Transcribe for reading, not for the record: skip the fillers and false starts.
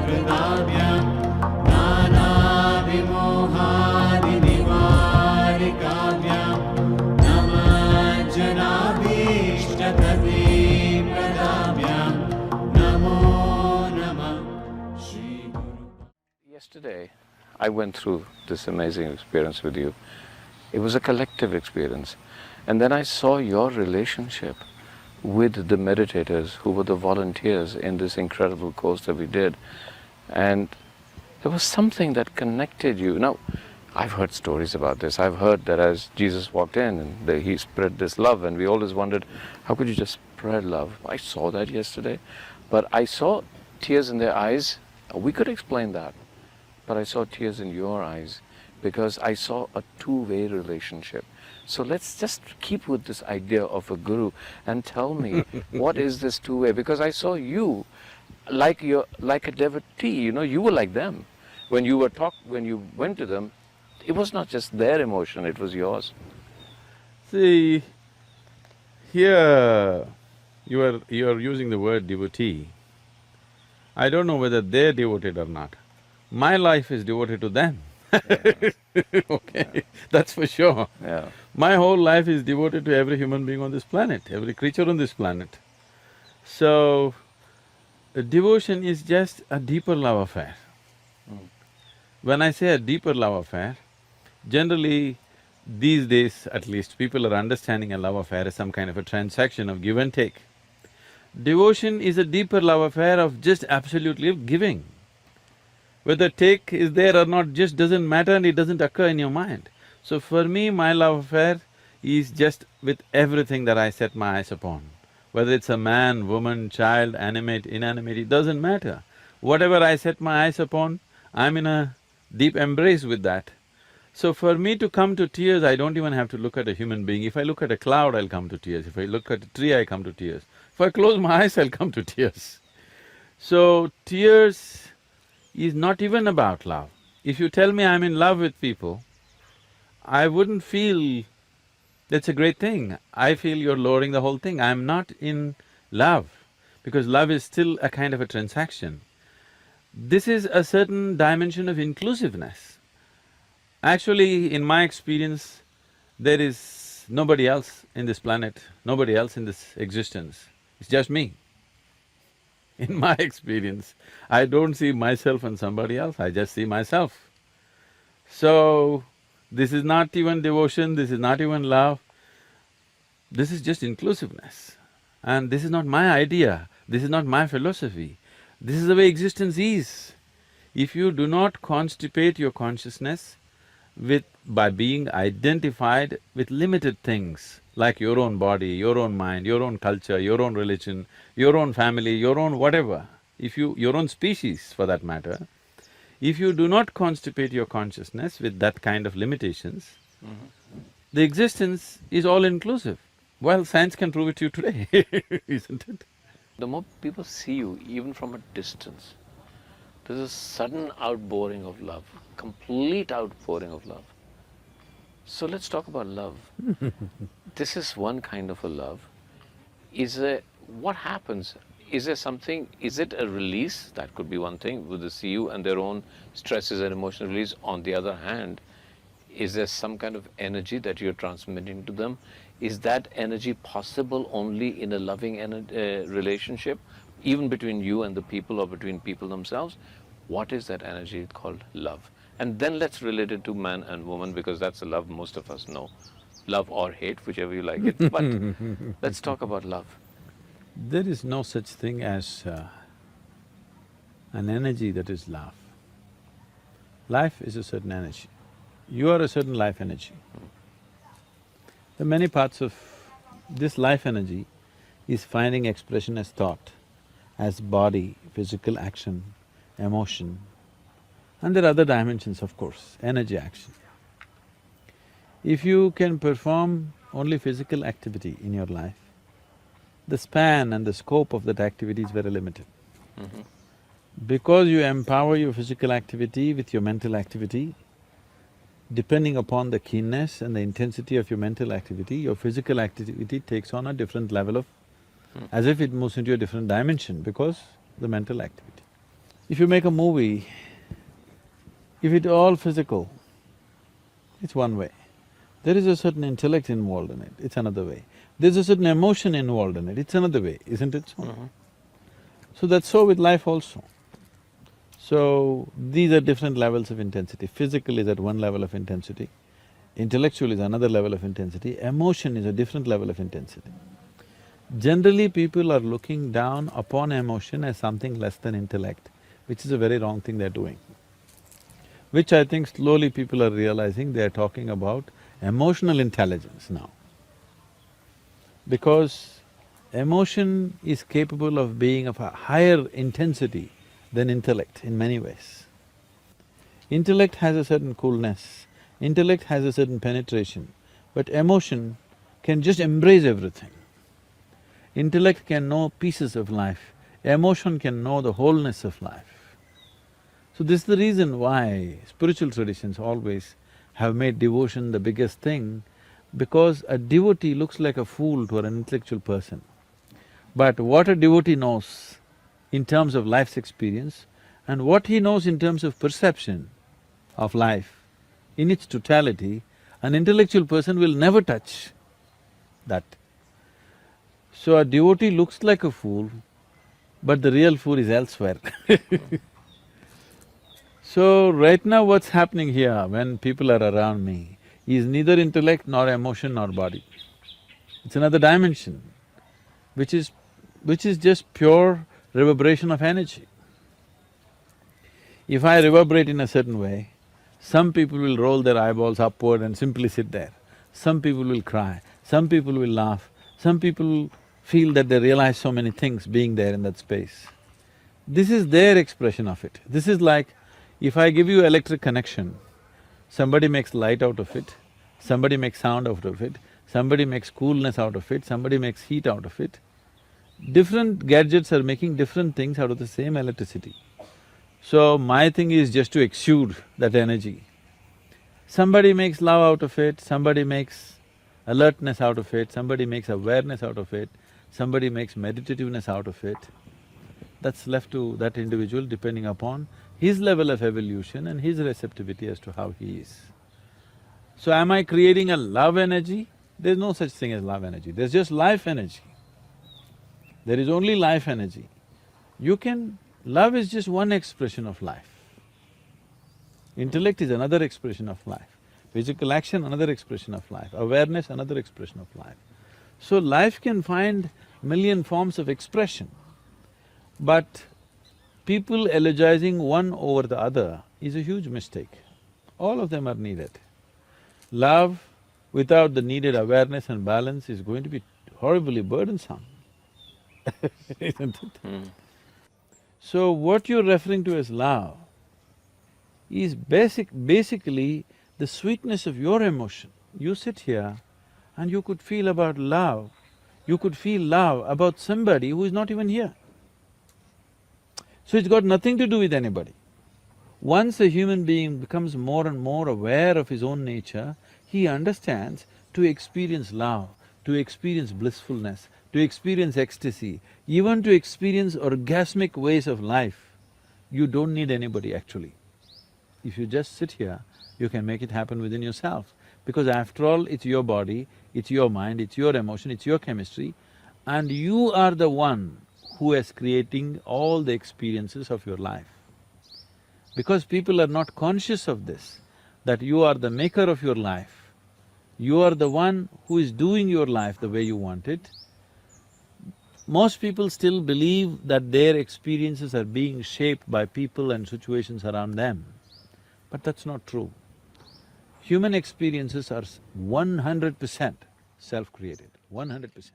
Kritavyam Nana Vimohadi Nivarikavyam Namajjanabhishtakati Pradavyam Namo Namah Shri Guru. Yesterday, I went through this amazing experience with you. It was a collective experience. And then I saw your relationship with the meditators who were the volunteers in this incredible course that we did. And there was something that connected you. Now, I've heard stories about this. I've heard that as Jesus walked in and he spread this love, and we always wondered, how could you just spread love? I saw that yesterday. But I saw tears in their eyes. We could explain that. But I saw tears in your eyes because I saw a two-way relationship. So let's just keep with this idea of a guru and tell me what is this two-way? Because I saw you like a devotee. You know, you were like them. When you went to them, it was not just their emotion; it was yours. See, here you are using the word devotee. I don't know whether they're devoted or not. My life is devoted to them. Yeah. Okay, yeah. That's for sure. Yeah. My whole life is devoted to every human being on this planet, every creature on this planet. So, devotion is just a deeper love affair. When I say a deeper love affair, generally these days at least, people are understanding a love affair as some kind of a transaction of give and take. Devotion is a deeper love affair of just absolutely giving. Whether take is there or not just doesn't matter and it doesn't occur in your mind. So for me, my love affair is just with everything that I set my eyes upon. Whether it's a man, woman, child, animate, inanimate, it doesn't matter. Whatever I set my eyes upon, I'm in a deep embrace with that. So for me to come to tears, I don't even have to look at a human being. If I look at a cloud, I'll come to tears. If I look at a tree, I come to tears. If I close my eyes, I'll come to tears. So tears is not even about love. If you tell me I'm in love with people, I wouldn't feel that's a great thing. I feel you're lowering the whole thing. I'm not in love, because love is still a kind of a transaction. This is a certain dimension of inclusiveness. Actually, in my experience, there is nobody else in this planet, nobody else in this existence. It's just me. In my experience, I don't see myself and somebody else, I just see myself. So, this is not even devotion, this is not even love, this is just inclusiveness. And this is not my idea, this is not my philosophy, this is the way existence is. If you do not constipate your consciousness by being identified with limited things, like your own body, your own mind, your own culture, your own religion, your own family, your own whatever, your own species for that matter, if you do not constipate your consciousness with that kind of limitations, the existence is all-inclusive. Well, science can prove it to you today, isn't it? The more people see you, even from a distance, there's a sudden outpouring of love, complete outpouring of love. So let's talk about love. This is one kind of a love. What happens? Is there something, is it a release? That could be one thing, with the see you and their own stresses and emotional release. On the other hand, is there some kind of energy that you're transmitting to them? Is that energy possible only in a loving relationship, even between you and the people or between people themselves? What is that energy called love? And then let's relate it to man and woman, because that's the love most of us know. Love or hate, whichever you like it, but let's talk about love. There is no such thing as an energy that is love. Life is a certain energy. You are a certain life energy. The many parts of this life energy is finding expression as thought, as body, physical action, emotion, and there are other dimensions, of course, energy action. If you can perform only physical activity in your life, the span and the scope of that activity is very limited. Because you empower your physical activity with your mental activity, depending upon the keenness and the intensity of your mental activity, your physical activity takes on a different level of… as if it moves into a different dimension, because the mental activity. If you make a movie, if it's all physical, it's one way. There is a certain intellect involved in it, it's another way. There's a certain emotion involved in it, it's another way, isn't it so? So that's so with life also. So, these are different levels of intensity. Physical is at one level of intensity, intellectual is another level of intensity, emotion is a different level of intensity. Generally, people are looking down upon emotion as something less than intellect, which is a very wrong thing they're doing. Which I think slowly people are realizing they're talking about emotional intelligence now. Because emotion is capable of being of a higher intensity than intellect in many ways. Intellect has a certain coolness, intellect has a certain penetration, but emotion can just embrace everything. Intellect can know pieces of life, emotion can know the wholeness of life. So this is the reason why spiritual traditions always have made devotion the biggest thing, because a devotee looks like a fool to an intellectual person. But what a devotee knows in terms of life's experience and what he knows in terms of perception of life in its totality, an intellectual person will never touch that. So a devotee looks like a fool, but the real fool is elsewhere. So right now what's happening here when people are around me is neither intellect nor emotion nor body. It's another dimension, which is just pure reverberation of energy. If I reverberate in a certain way, some people will roll their eyeballs upward and simply sit there. Some people will cry, some people will laugh, some people feel that they realize so many things being there in that space. This is their expression of it. This is like, if I give you electric connection, somebody makes light out of it, somebody makes sound out of it, somebody makes coolness out of it, somebody makes heat out of it. Different gadgets are making different things out of the same electricity. So my thing is just to exude that energy. Somebody makes love out of it, somebody makes alertness out of it, somebody makes awareness out of it, somebody makes meditativeness out of it. That's left to that individual depending upon his level of evolution and his receptivity as to how he is. So am I creating a love energy? There's no such thing as love energy, there's just life energy. There is only life energy. Love is just one expression of life. Intellect is another expression of life. Physical action, another expression of life. Awareness, another expression of life. So life can find million forms of expression, but people elogizing one over the other is a huge mistake. All of them are needed. Love without the needed awareness and balance is going to be horribly burdensome, isn't it? So what you're referring to as love is basically the sweetness of your emotion. You sit here and you could feel about love, you could feel love about somebody who is not even here. So it's got nothing to do with anybody. Once a human being becomes more and more aware of his own nature, he understands to experience love, to experience blissfulness, to experience ecstasy, even to experience orgasmic ways of life, you don't need anybody actually. If you just sit here, you can make it happen within yourself. Because after all, it's your body, it's your mind, it's your emotion, it's your chemistry, and you are the one who is creating all the experiences of your life. Because people are not conscious of this, that you are the maker of your life, you are the one who is doing your life the way you want it. Most people still believe that their experiences are being shaped by people and situations around them, but that's not true. Human experiences are 100% self-created, 100%.